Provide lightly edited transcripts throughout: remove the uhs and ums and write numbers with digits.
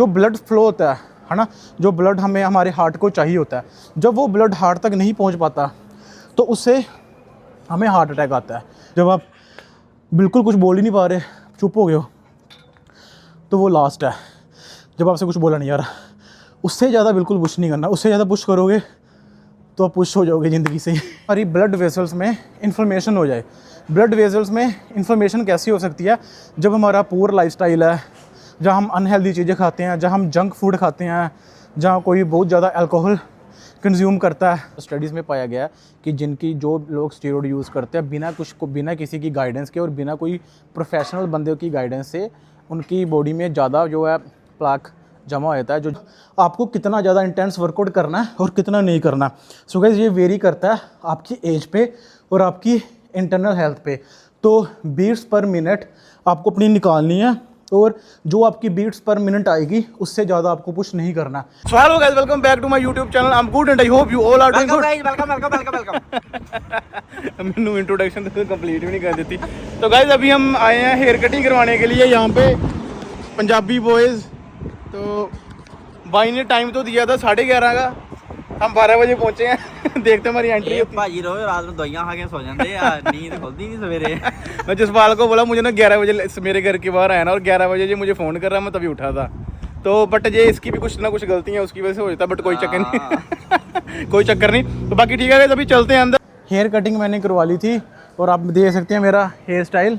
जो blood flow होता है ना, जो ब्लड हमें हमारे हार्ट को चाहिए होता है, जब वो ब्लड हार्ट तक नहीं पहुंच पाता तो उससे हमें हार्ट अटैक आता है। जब आप बिल्कुल कुछ बोल ही नहीं पा रहे, चुप हो गए हो, तो वो लास्ट है। जब आपसे कुछ बोला नहीं आ रहा, उससे ज़्यादा बिल्कुल पुश नहीं करना। उससे ज़्यादा पुश करोगे तो आप पुश हो जाओगे ज़िंदगी से। हमारी ब्लड वेसल्स में इन्फ्लेमेशन हो जाए। ब्लड वेसल्स में इन्फ्लेमेशन कैसी हो सकती है? जब हमारा पूर लाइफस्टाइल है, जहाँ हम अनहेल्दी चीज़ें खाते हैं, जहाँ हम जंक फूड खाते हैं, जहाँ कोई बहुत ज़्यादा अल्कोहल कंज्यूम करता है। स्टडीज़ में पाया गया है कि जो लोग स्टेरॉइड यूज़ करते हैं बिना किसी की गाइडेंस के और बिना कोई प्रोफेशनल बंदे की गाइडेंस से, उनकी बॉडी में ज़्यादा जो है प्लाक जमा हो जाता है। जो आपको कितना ज़्यादा इंटेंस वर्कआउट करना है और कितना नहीं करना। सो गाइस, ये वेरी करता है आपकी एज पे और आपकी इंटरनल हेल्थ पे। तो बीट्स पर मिनट आपको अपनी निकालनी है और जो आपकी बीट्स पर मिनट आएगी उससे ज़्यादा आपको पुश नहीं करना। So hello guys, welcome back to my YouTube channel. I am good and I hope you all are doing good. मैंने इंट्रोडक्शन तो कंप्लीट भी नहीं कर देती। तो गाइस, अभी हम आए हैं हेयर कटिंग करवाने के लिए यहाँ पे, पंजाबी बॉयज़। तो भाई ने टाइम तो दिया था 11:30 का, हम 12 बजे पहुंचे हैं। देखते हमारी एंट्री होती है। भाजी रोज रात में दवाइयां खा के सो जाते हैं, नींद खुलती नहीं सवेरे। मैं जसपाल को बोला मुझे ना 11 बजे मेरे घर के बाहर आया ना, और 11 बजे जी मुझे फ़ोन कर रहा, मैं तभी उठा था। तो बट ये इसकी भी कुछ ना कुछ गलती है, उसकी वजह से हो जाता है, बट कोई चक्कर नहीं। कोई चक्कर नहीं। तो बाकी ठीक है, अभी चलते हैं अंदर। हेयर कटिंग मैंने करवा ली थी और आप देख सकते हैं मेरा हेयर स्टाइल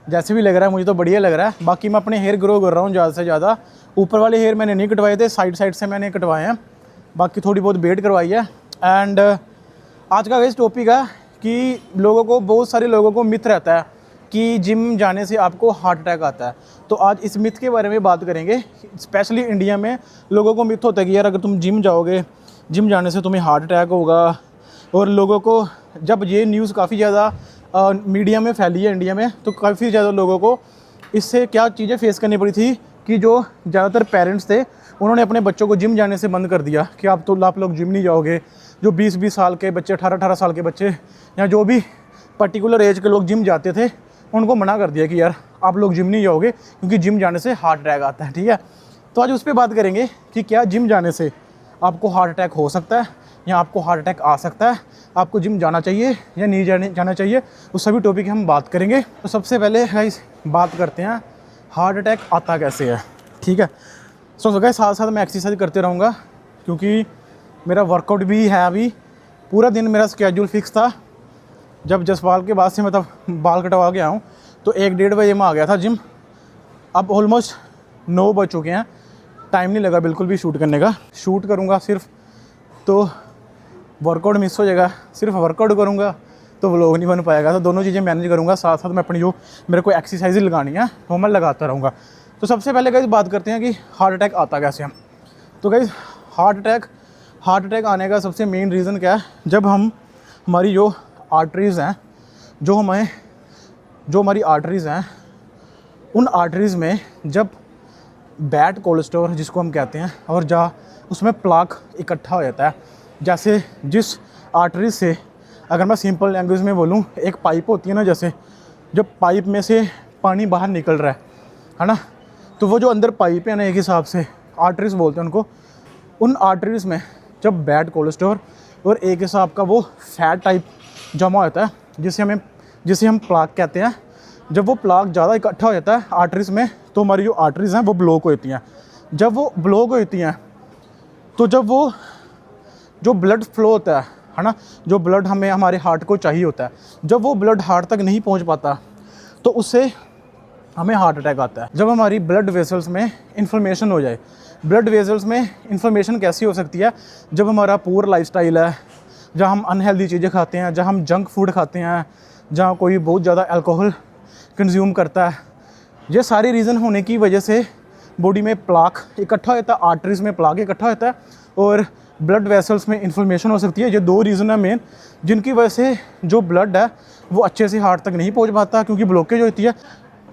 जैसे भी लग रहा है, मुझे तो बढ़िया लग रहा है। बाकी मैं अपने हेयर ग्रो कर रहा हूँ ज़्यादा से ज़्यादा। ऊपर वाले हेयर मैंने नहीं कटवाए थे, साइड से मैंने कटवाए हैं। बाकी थोड़ी बहुत बेड करवाई है। एंड आज का इस टॉपिक है कि बहुत सारे लोगों को मिथ रहता है कि जिम जाने से आपको हार्ट अटैक आता है। तो आज इस मिथ के बारे में बात करेंगे। स्पेशली इंडिया में लोगों को मिथ होता है कि यार अगर तुम जिम जाओगे, जिम जाने से तुम्हें हार्ट अटैक होगा। और लोगों को जब ये न्यूज़ काफ़ी ज़्यादा मीडिया में फैली है इंडिया में, तो काफ़ी ज़्यादा लोगों को इससे क्या चीज़ें फेस करनी पड़ी थी कि जो ज़्यादातर पेरेंट्स थे उन्होंने अपने बच्चों को जिम जाने से बंद कर दिया कि आप लोग जिम नहीं जाओगे। जो 20-20 साल के बच्चे, 18-18 साल के बच्चे, या जो भी पर्टिकुलर एज के लोग जिम जाते थे, उनको मना कर दिया कि यार आप लोग जिम नहीं जाओगे क्योंकि जिम जाने से हार्ट अटैक आता है। ठीक है, तो आज उस पर बात करेंगे कि क्या जिम जाने से आपको हार्ट अटैक हो सकता है या आपको हार्ट अटैक आ सकता है, आपको जिम जाना चाहिए या नहीं जाना चाहिए, उस सभी टॉपिक हम बात करेंगे। तो सबसे पहले गाइस बात करते हैं हार्ट अटैक आता कैसे है। ठीक है, सो गाइस साथ साथ मैं एक्सरसाइज करते रहूँगा क्योंकि मेरा वर्कआउट भी है। अभी पूरा दिन मेरा स्केड्यूल फिक्स था। जब जसपाल के बाद से मतलब बाल कटवा के आऊँ तो 1-1:30 बजे मैं आ गया था जिम। अब ऑलमोस्ट 9 बज चुके हैं, टाइम नहीं लगा बिल्कुल भी शूट करने का। शूट करूँगा सिर्फ तो वर्कआउट मिस हो जाएगा, सिर्फ वर्कआउट करूँगा तो व्लॉग नहीं बन पाएगा। तो दोनों चीज़ें मैनेज करूँगा, साथ साथ मैं अपनी जो मेरे को एक्सरसाइज लगानी है वो मैं लगाता रहूँगा। तो सबसे पहले गाइस बात करते हैं कि हार्ट अटैक आता कैसे है। तो गाइस हार्ट अटैक आने का सबसे मेन रीज़न क्या है? जब हमारी जो आर्टरीज़ हैं, जो हमारी आर्टरीज़ हैं, उन आर्टरीज़ में जब बैड कोलेस्ट्रॉल जिसको हम कहते हैं, और जहाँ उसमें प्लाक इकट्ठा हो जाता है। जैसे जिस आर्टरी से, अगर मैं सिंपल लैंग्वेज में बोलूँ, एक पाइप होती है ना, जैसे जब पाइप में से पानी बाहर निकल रहा है ना, तो वो जो अंदर पाइप है ना, एक हिसाब से आर्टरीज़ बोलते हैं उनको। उन आर्टरीज़ में जब बैड कोलेस्ट्रॉल और एक हिसाब का वो फैट टाइप जमा होता है, जिसे हम प्लाक कहते हैं। जब वो प्लाक ज़्यादा इकट्ठा हो जाता है आर्टरीज़ में, तो हमारी जो आर्टरीज़ हैं वो ब्लॉक होती हैं। जब वो ब्लॉक होती हैं तो जब वो जो ब्लड फ्लो होता है ना, जो ब्लड हमें हमारे हार्ट को चाहिए होता है, जब वो ब्लड हार्ट तक नहीं पहुंच पाता तो उससे हमें हार्ट अटैक आता है। जब हमारी ब्लड वेसल्स में इन्फ्लेमेशन हो जाए। ब्लड वेसल्स में इन्फ्लेमेशन कैसी हो सकती है? जब हमारा पूर लाइफस्टाइल है, जहाँ हम अनहेल्दी चीज़ें खाते हैं, जहाँ हम जंक फूड खाते हैं, जहाँ कोई बहुत ज़्यादा अल्कोहल कंज्यूम करता है, ये सारे रीज़न होने की वजह से बॉडी में प्लाक इकट्ठा होता है, आर्टरीज़ में प्लाक इकट्ठा होता है और ब्लड वेसल्स में इन्फ्लेमेशन हो सकती है। ये 2 रीज़न है मेन, जिनकी वजह से जो ब्लड है वो अच्छे से हार्ट तक नहीं पहुंच पाता क्योंकि ब्लॉकेज होती है।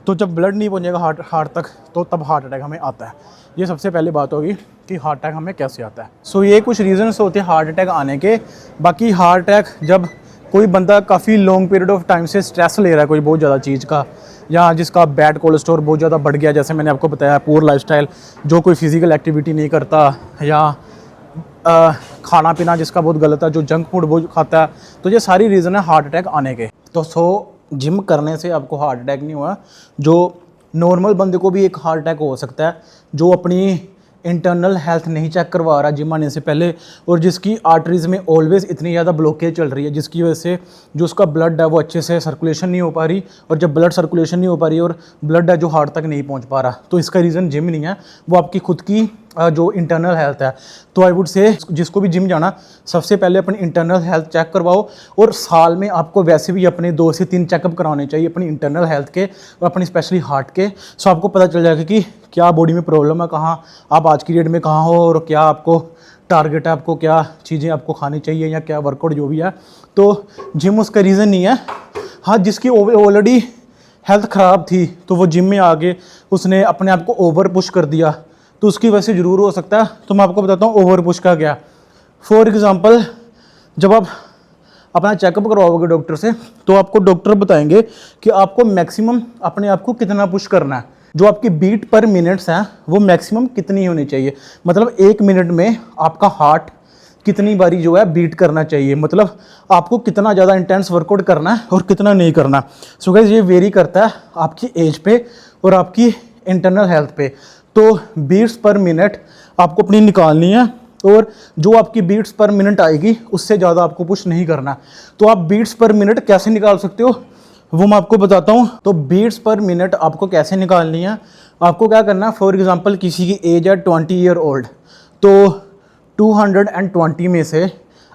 तो जब ब्लड नहीं पहुंचेगा हार्ट तक, तो तब हार्ट अटैक हमें आता है। ये सबसे पहली बात होगी कि हार्ट अटैक हमें कैसे आता है। सो ये कुछ रीज़न्स होते हैं हार्ट अटैक आने के। बाकी हार्ट अटैक जब कोई बंदा काफ़ी लॉन्ग पीरियड ऑफ टाइम से स्ट्रेस ले रहा है कोई बहुत ज़्यादा चीज़ का, या जिसका बैड कोलेस्ट्रॉल बहुत ज़्यादा बढ़ गया, जैसे मैंने आपको बताया पूअर लाइफस्टाइल, जो कोई फिजिकल एक्टिविटी नहीं करता, या खाना पीना जिसका बहुत गलत है, जो जंक फूड बहुत खाता है, तो ये सारी रीज़न है हार्ट अटैक आने के। तो जिम करने से आपको हार्ट अटैक नहीं हुआ, जो नॉर्मल बंदे को भी एक हार्ट अटैक हो सकता है, जो अपनी इंटरनल हेल्थ नहीं चेक करवा रहा जिम आने से पहले, और जिसकी आर्टरीज़ में ऑलवेज़ इतनी ज़्यादा ब्लॉकेज चल रही है, जिसकी वजह से जो उसका ब्लड है वो अच्छे से सर्कुलेशन नहीं हो पा रही, और जब ब्लड सर्कुलेशन नहीं हो पा रही और ब्लड है जो हार्ट तक नहीं पहुंच पा रहा, तो इसका रीज़न जिम नहीं है, वो आपकी खुद की जो इंटरनल हेल्थ है। तो आई वुड से जिसको भी जिम जाना, सबसे पहले अपनी इंटरनल हेल्थ चेक करवाओ, और साल में आपको वैसे भी अपने 2 से 3 चेकअप कराने चाहिए अपनी इंटरनल हेल्थ के और अपनी स्पेशली हार्ट के। सो आपको पता चल जाएगा कि क्या बॉडी में प्रॉब्लम है, कहाँ आप आज की डेट में कहाँ हो, और क्या आपको टारगेट है, आपको क्या चीज़ें आपको खानी चाहिए या क्या वर्कआउट जो भी है। तो जिम उसका रीज़न नहीं है। हाँ, जिसकी ऑलरेडी हेल्थ ख़राब थी तो वो जिम में आके उसने अपने आप को ओवर पुश कर दिया, तो उसकी वजह से ज़रूर हो सकता है। तो मैं आपको बताता हूँ ओवर पुश का क्या। फॉर एग्ज़ाम्पल, जब आप अपना चेकअप करवाओगे डॉक्टर से, तो आपको डॉक्टर बताएंगे कि आपको मैक्सिमम अपने आप को कितना पुश करना है, जो आपकी बीट पर मिनट्स हैं वो मैक्सिमम कितनी होनी चाहिए, मतलब 1 मिनट में आपका हार्ट कितनी बारी जो है बीट करना चाहिए, मतलब आपको कितना ज़्यादा इंटेंस वर्कआउट करना है और कितना नहीं करना। सो गाइस, ये वेरी करता है आपकी एज पे और आपकी इंटरनल हेल्थ पे। तो बीट्स पर मिनट आपको अपनी निकालनी है, और जो आपकी बीट्स पर मिनट आएगी उससे ज़्यादा आपको पुश नहीं करना। तो आप बीट्स पर मिनट कैसे निकाल सकते हो वो मैं आपको बताता हूँ। तो बीट्स पर मिनट आपको कैसे निकालनी है, आपको क्या करना है, फॉर एग्जांपल किसी की एज है 20 ईयर ओल्ड, तो 220 में से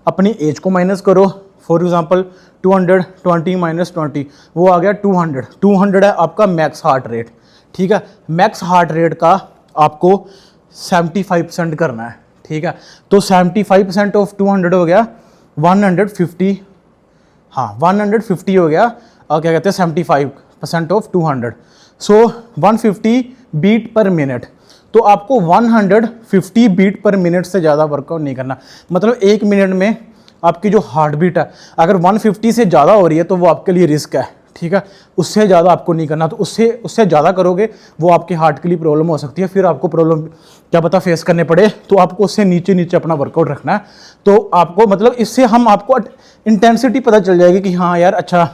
अपनी एज को माइनस करो। फॉर एग्जांपल 220 माइनस 20 वो आ गया 200 है आपका मैक्स हार्ट रेट। ठीक है, मैक्स हार्ट रेट का आपको 75% करना है। ठीक है, तो 75% ऑफ 200 हो गया 150। हाँ, 150 हो गया, और क्या कहते हैं 75% of 200, so 150 beat per minute. तो आपको 150 बीट पर मिनट से ज़्यादा वर्कआउट नहीं करना, मतलब 1 मिनट में आपकी जो हार्ट बीट है अगर 150 से ज़्यादा हो रही है तो वो आपके लिए रिस्क है। ठीक है, उससे ज़्यादा आपको नहीं करना, तो उससे ज़्यादा करोगे वो आपके हार्ट के लिए प्रॉब्लम हो सकती है, फिर आपको प्रॉब्लम क्या पता फेस करने पड़े। तो आपको उससे नीचे अपना वर्कआउट रखना है। तो आपको मतलब इससे हम आपको इंटेंसिटी पता चल जाएगी कि हाँ यार, अच्छा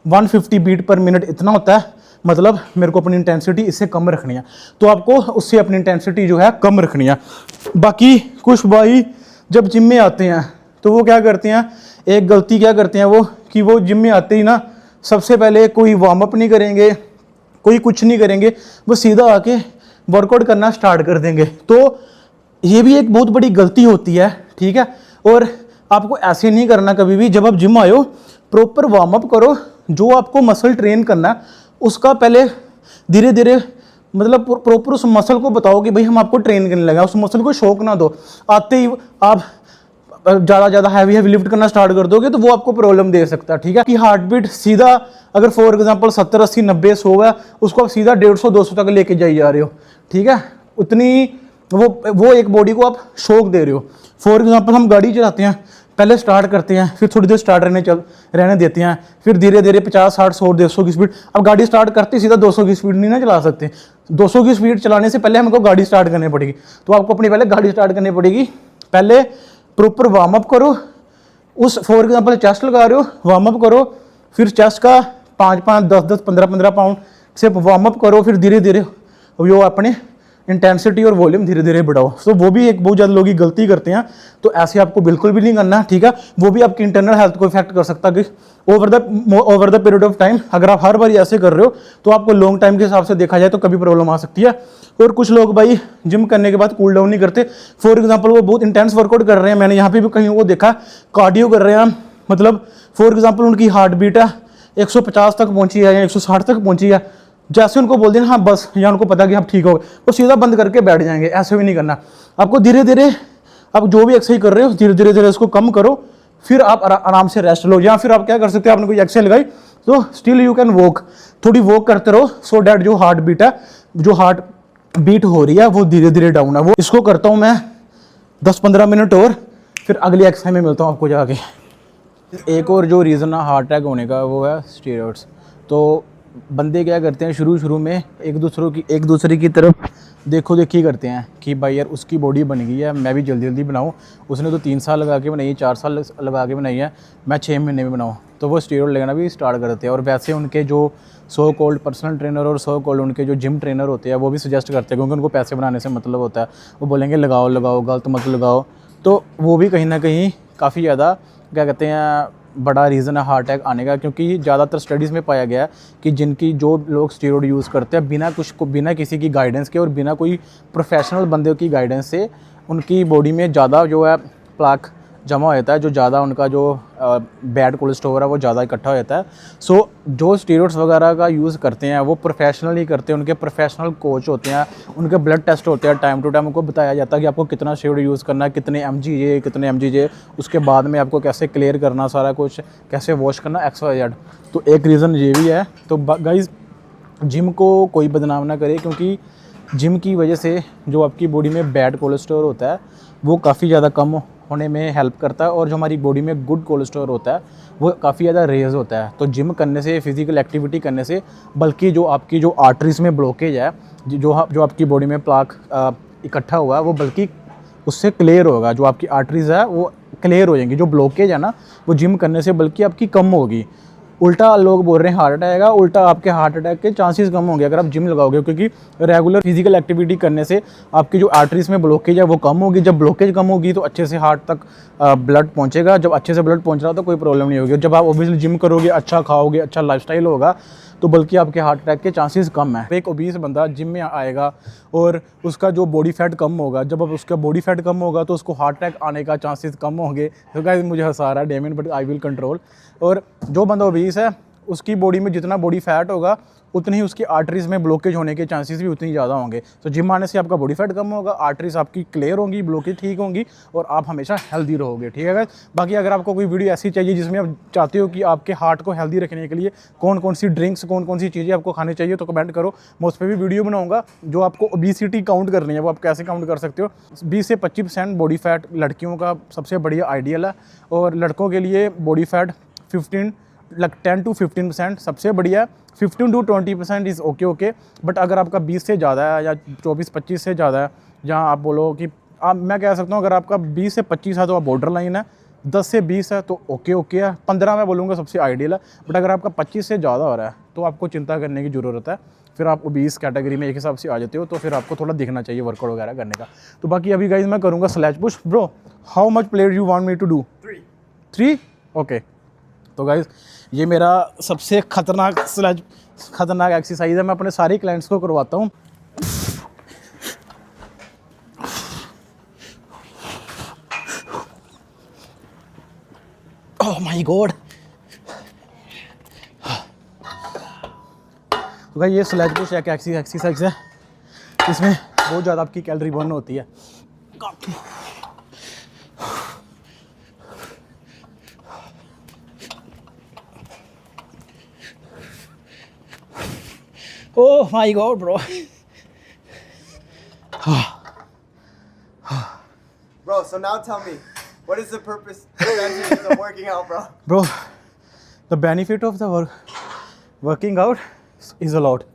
150 बीट पर मिनट इतना होता है, मतलब मेरे को अपनी इंटेंसिटी इससे कम रखनी है, तो आपको उससे अपनी इंटेंसिटी जो है कम रखनी है। बाकी कुछ भाई जब जिम में आते हैं तो वो क्या करते हैं, एक गलती क्या करते हैं वो, कि वो जिम में आते ही ना सबसे पहले कोई वार्म अप नहीं करेंगे, कोई कुछ नहीं करेंगे, वो सीधा आके वर्कआउट करना स्टार्ट कर देंगे। तो ये भी एक बहुत बड़ी गलती होती है। ठीक है, और आपको ऐसे नहीं करना कभी भी। जब आप जिम आए हो प्रॉपर वार्म अप करो, जो आपको मसल ट्रेन करना है उसका पहले धीरे धीरे मतलब प्रॉपर उस मसल को बताओ कि भाई हम आपको ट्रेन करने लगा, उस मसल को शौक ना दो। आते ही आप ज़्यादा हैवी लिफ्ट करना स्टार्ट कर दोगे तो वो आपको प्रॉब्लम दे सकता है। ठीक है, कि हार्ट बीट सीधा अगर फॉर एग्जांपल 70 80 90 100 है, उसको आप सीधा 150 200 तक लेके जाई जा रहे हो। ठीक है, उतनी वो एक बॉडी को आप शौक दे रहे हो। फॉर एग्जांपल हम गाड़ी चलाते हैं, पहले स्टार्ट करते हैं, फिर थोड़ी देर स्टार्ट रहने देते हैं, फिर धीरे धीरे 50 60 100 150 की स्पीड। अब गाड़ी स्टार्ट करते सीधा 200 की स्पीड नहीं ना चला सकते। 200 की स्पीड चलाने से पहले हमको गाड़ी स्टार्ट करनी पड़ेगी। तो आपको अपनी पहले गाड़ी स्टार्ट करनी पड़ेगी। पहले प्रॉपर वार्म अप करो, उस फॉर एग्जांपल चेस्ट लगा रहे हो वार्म अप करो, फिर चेस्ट का 5 5 10 10 15 15 पाउंड से वार्म अप करो, फिर धीरे धीरे वो अपने इंटेंसिटी और वॉल्यूम धीरे धीरे बढ़ाओ। तो वो भी एक बहुत ज़्यादा लोग गलती करते हैं, तो ऐसे आपको बिल्कुल भी नहीं करना। ठीक है, वो भी आपकी इंटरनल हेल्थ को इफेक्ट कर सकता है कि over the period of time. अगर आप हर बार ऐसे कर रहे हो तो आपको लॉन्ग टाइम के हिसाब से देखा जाए तो कभी प्रॉब्लम आ सकती है। और कुछ लोग भाई जिम करने के बाद कूल डाउन नहीं करते। फॉर एग्जाम्पल वो बहुत इंटेंस वर्कआउट कर रहे हैं, मैंने यहाँ पे भी कहीं वो देखा, कार्डियो कर रहे हैं, मतलब फॉर एग्जाम्पल उनकी हार्ट बीट है 150 तक पहुंची है या 160 तक पहुंची है, जैसे उनको बोल देना हाँ बस, या उनको पता कि आप ठीक हो गए, वो सीधा बंद करके बैठ जाएंगे। ऐसे भी नहीं करना, आपको धीरे धीरे आप जो भी एक्सरसाइज कर रहे हो धीरे धीरे उसको कम करो, फिर आप आराम से रेस्ट लो। या फिर आप क्या कर सकते हो, आपने कोई एक्सरसाइज लगाई तो स्टिल यू कैन वॉक, थोड़ी वॉक करते रहो, सो डैट जो हार्ट बीट है, जो हार्ट बीट हो रही है वो धीरे धीरे डाउन है। वो इसको करता हूँ मैं 10-15 मिनट और फिर अगली एक्सरसाइज में मिलता हूँ आपको जाके। एक और जो रीज़न है हार्ट अटैक होने का वो है स्टेरॉइड्स। तो बंदे क्या करते हैं शुरू में एक दूसरे की तरफ देखो देखी करते हैं कि भाई यार उसकी बॉडी बन गई है, मैं भी जल्दी जल्दी बनाऊँ, उसने तो 3 साल लगा के बनाई है, 4 साल लगा के बनाई है, मैं 6 महीने में बनाऊँ, तो वो स्टेरॉइड लेना भी स्टार्ट कर देते हैं। और वैसे उनके जो सो कॉल्ड पर्सनल ट्रेनर और सो कॉल्ड उनके जो जिम ट्रेनर होते हैं वो भी सजेस्ट करते हैं, क्योंकि उनको पैसे बनाने से मतलब होता है। वो बोलेंगे लगाओ लगाओ, गलत मत लगाओ, तो वो भी कहीं ना कहीं काफ़ी ज़्यादा क्या कहते हैं बड़ा रीज़न है हार्ट अटैक आने का। क्योंकि ज़्यादातर स्टडीज़ में पाया गया है कि जो लोग स्टेरॉइड यूज़ करते हैं बिना किसी की गाइडेंस के और बिना कोई प्रोफेशनल बंदे की गाइडेंस से, उनकी बॉडी में ज़्यादा जो है प्लाक जमा हो जाता है, जो ज़्यादा उनका जो बैड कोलेस्ट्रॉल है वो ज़्यादा इकट्ठा हो जाता है। सो जो स्टेरॉइड्स वगैरह का यूज़ करते हैं वो प्रोफेशनली करते हैं, उनके प्रोफेशनल कोच होते हैं, उनके ब्लड टेस्ट होते हैं, टाइम टू टाइम उनको बताया जाता है कि आपको कितना स्टेरॉइड यूज़ करना है, कितने mg, उसके बाद में आपको कैसे क्लियर करना, सारा कुछ कैसे वॉश करना, XYZ। तो एक रीज़न ये भी है। तो गाइज़ जिम को कोई बदनाम ना करे, क्योंकि जिम की वजह से जो आपकी बॉडी में बैड कोलेस्ट्रॉल होता है वो काफ़ी ज़्यादा कम होने में हेल्प करता है, और जो हमारी बॉडी में गुड कोलेस्ट्रॉल होता है वो काफ़ी ज़्यादा रेज़ होता है। तो जिम करने से, फिज़िकल एक्टिविटी करने से, बल्कि जो आपकी जो आर्टरीज़ में ब्लॉकेज है, जो आपकी बॉडी में प्लाक इकट्ठा हुआ है वो बल्कि उससे क्लियर होगा। जो आपकी आर्टरीज़ है वो क्लियर हो जाएंगी, जो ब्लॉकेज है ना वो जिम करने से बल्कि आपकी कम होगी। उल्टा लोग बोल रहे हैं हार्ट अटैक आएगा, उल्टा आपके हार्ट अटैक के चांसेस कम होंगे अगर आप जिम लगाओगे, क्योंकि रेगुलर फिजिकल एक्टिविटी करने से आपकी जो आर्टरीज में ब्लॉकेज है वो कम होगी। जब ब्लॉकेज कम होगी तो अच्छे से हार्ट तक ब्लड पहुंचेगा, जब अच्छे से ब्लड पहुंच रहा तो कोई प्रॉब्लम नहीं होगी। जब आप ओबियसली जिम करोगे, अच्छा खाओगे, अच्छा लाइफस्टाइल होगा, तो बल्कि आपके हार्ट अटैक के चांसेस कम है। एक ओबीस बंदा जिम में आएगा और उसका जो बॉडी फैट कम होगा, जब अब उसका बॉडी फैट कम होगा तो उसको हार्ट अटैक आने का चांसेस कम होंगे। तो गाइस मुझे हंसा रहा है डेमिन, बट आई विल कंट्रोल। और जो बंदा ओबीस है उसकी बॉडी में जितना बॉडी फैट होगा उतनी ही उसकी आर्टरीज़ में ब्लॉकेज होने के चांसेस भी उतनी ज़्यादा होंगे। तो जिम आने से आपका बॉडी फैट कम होगा, आर्टरीज़ आपकी क्लियर होंगी, ब्लॉकेज ठीक होंगी और आप हमेशा हेल्दी रहोगे। ठीक है गाइस। बाकी अगर आपको कोई वीडियो ऐसी चाहिए जिसमें आप चाहते हो कि आपके हार्ट को हेल्दी रखने के लिए कौन कौन सी ड्रिंक्स, कौन कौन सी चीज़ें आपको खानी चाहिए, तो कमेंट करो, मैं उस पर भी वीडियो बनाऊंगा। जो आपको ओबेसिटी काउंट करनी है वो आप कैसे काउंट कर सकते हो। 20 से 25% बॉडी फैट लड़कियों का सबसे बढ़िया आइडियल है, और लड़कों के लिए बॉडी फैट 10 to 15% सबसे बढ़िया है। 15 to 20% इज़ ओके। बट अगर आपका 20 से ज़्यादा है या 24-25 से ज़्यादा है, जहाँ आप बोलो कि मैं कह सकता हूँ अगर आपका 20 से 25 है तो आप बॉर्डर लाइन है, 10 से 20 है तो ओके है, 15 मैं बोलूँगा सबसे आइडियल है। बट अगर आपका 25 से ज़्यादा हो रहा है तो आपको चिंता करने की ज़रूरत है, फिर आप ओबीस कैटेगरी में एक हिसाब से आ जाते हो, तो फिर आपको थोड़ा दिखना चाहिए वर्कआउट वगैरह करने का। तो बाकी अभी गाइस मैं करूँगा स्लैच push. Bro how much player you want me to do? 3 okay. तो गाइस ये मेरा सबसे खतरनाक एक्सरसाइज है, मैं अपने सारे क्लाइंट्स को करवाता हूँ। Oh my God. तो गाइस ये स्लेज पुश एक एक्सरसाइज है, इसमें बहुत ज़्यादा आपकी कैलोरी बर्न होती है। Oh my God, bro. Bro, so now tell me, what is the purpose of working out, bro? Bro, the benefit of the working out is a lot.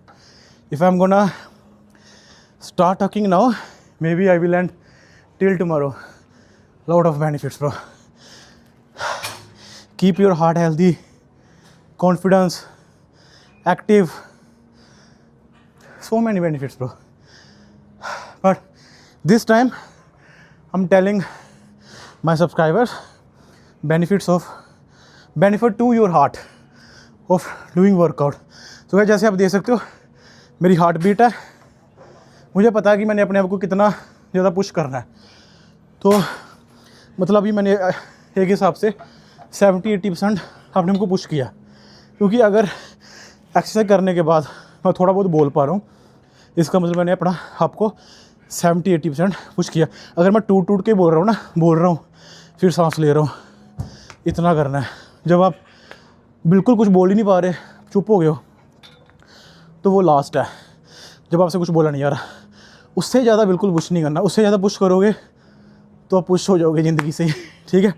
If I'm gonna start talking now, maybe I will end till tomorrow. Lot of benefits, bro. Keep your heart healthy, confidence, active. So many benefits, bro. But this time I'm telling my subscribers benefit to your heart of doing workout. तो जैसे आप देख सकते हो मेरी heart beat है, मुझे पता है कि मैंने अपने आप को कितना ज़्यादा पुश करना है। तो मतलब अभी मैंने एक हिसाब से 70-80% अपने को पुश किया, क्योंकि अगर एक्सरसाइज करने के बाद मैं थोड़ा बहुत बोल पा रहा हूँ, इसका मतलब मैंने अपना आपको 70-80% पुश किया। अगर मैं टूट के बोल रहा हूँ फिर सांस ले रहा हूँ, इतना करना है। जब आप बिल्कुल कुछ बोल ही नहीं पा रहे, चुप हो गए हो, तो वो लास्ट है, जब आपसे कुछ बोला नहीं आ रहा। उससे ज़्यादा बिल्कुल पुश नहीं करना, उससे ज़्यादा पुश करोगे तो आप पुश हो जाओगे ज़िंदगी से। ठीक है।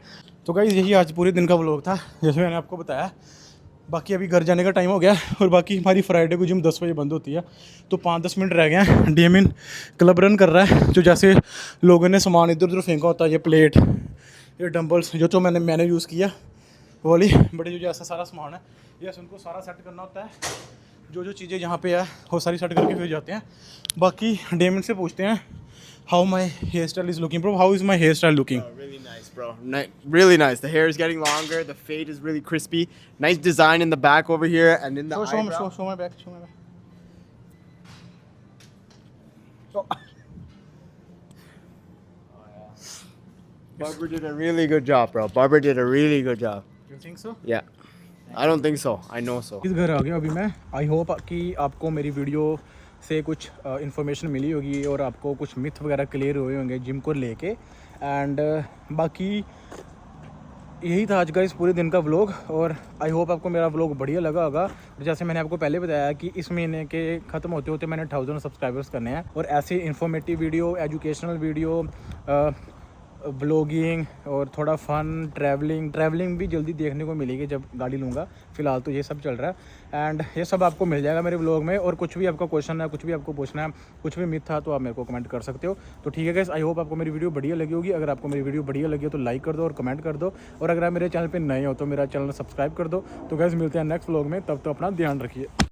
तो गाइस यही आज पूरे दिन का व्लॉग था, जैसे मैंने आपको बताया। बाकी अभी घर जाने का टाइम हो गया और बाकी हमारी फ्राइडे को जिम 10 बजे बंद होती है, तो 5-10 मिनट रह गए हैं। डीएमिन क्लब रन कर रहा है, जो जैसे लोगों ने सामान इधर उधर फेंका होता है, ये प्लेट, ये डंबल्स जो मैंने यूज़ किया वो वाली, बड़े जो ऐसा सारा सामान है ये उनको सारा सेट करना होता है। जो चीज़ें यहाँ पे है वो सारी सेट करके फिर जाते हैं। बाकी डीएमिन से पूछते हैं how my hair style is looking bro, how is my hair style looking? Really nice, bro. Really nice. The hair is getting longer. The fade is really crispy. Nice design in the back over here and in the eyebrow. Show my back. Barber did a really good job, bro. Barber did a really good job. You think so? Yeah. I don't think so. I know so. इस घर आ गया अभी मैं। I hope कि आपको मेरी video से कुछ इन्फॉर्मेशन मिली होगी और आपको कुछ मिथ वगैरह क्लियर हुए होंगे जिम को लेके। एंड बाकी यही था आज का इस पूरे दिन का व्लॉग, और आई होप आपको मेरा व्लॉग बढ़िया लगा होगा। और जैसे मैंने आपको पहले बताया कि इस महीने के ख़त्म होते होते मैंने 1000 सब्सक्राइबर्स करने हैं, और ऐसे informative video, educational video, blogging और थोड़ा फ़न, ट्रैवलिंग भी जल्दी देखने को मिलेगी जब गाड़ी लूँगा। फ़िलहाल तो ये सब चल रहा है एंड ये सब आपको मिल जाएगा मेरे व्लॉग में। और कुछ भी आपका क्वेश्चन है, कुछ भी आपको पूछना है, कुछ भी मिथ था तो आप मेरे को कमेंट कर सकते हो। तो ठीक है गाइस, आई होप आपको मेरी वीडियो बढ़िया लगी होगी। अगर आपको मेरी वीडियो बढ़िया लगी हो तो लाइक कर दो और कमेंट कर दो, और अगर आप मेरे चैनल पर नए हो तो मेरा चैनल सब्सक्राइब कर दो। तो गाइस मिलते हैं नेक्स्ट व्लॉग में, तब तो अपना ध्यान रखिए।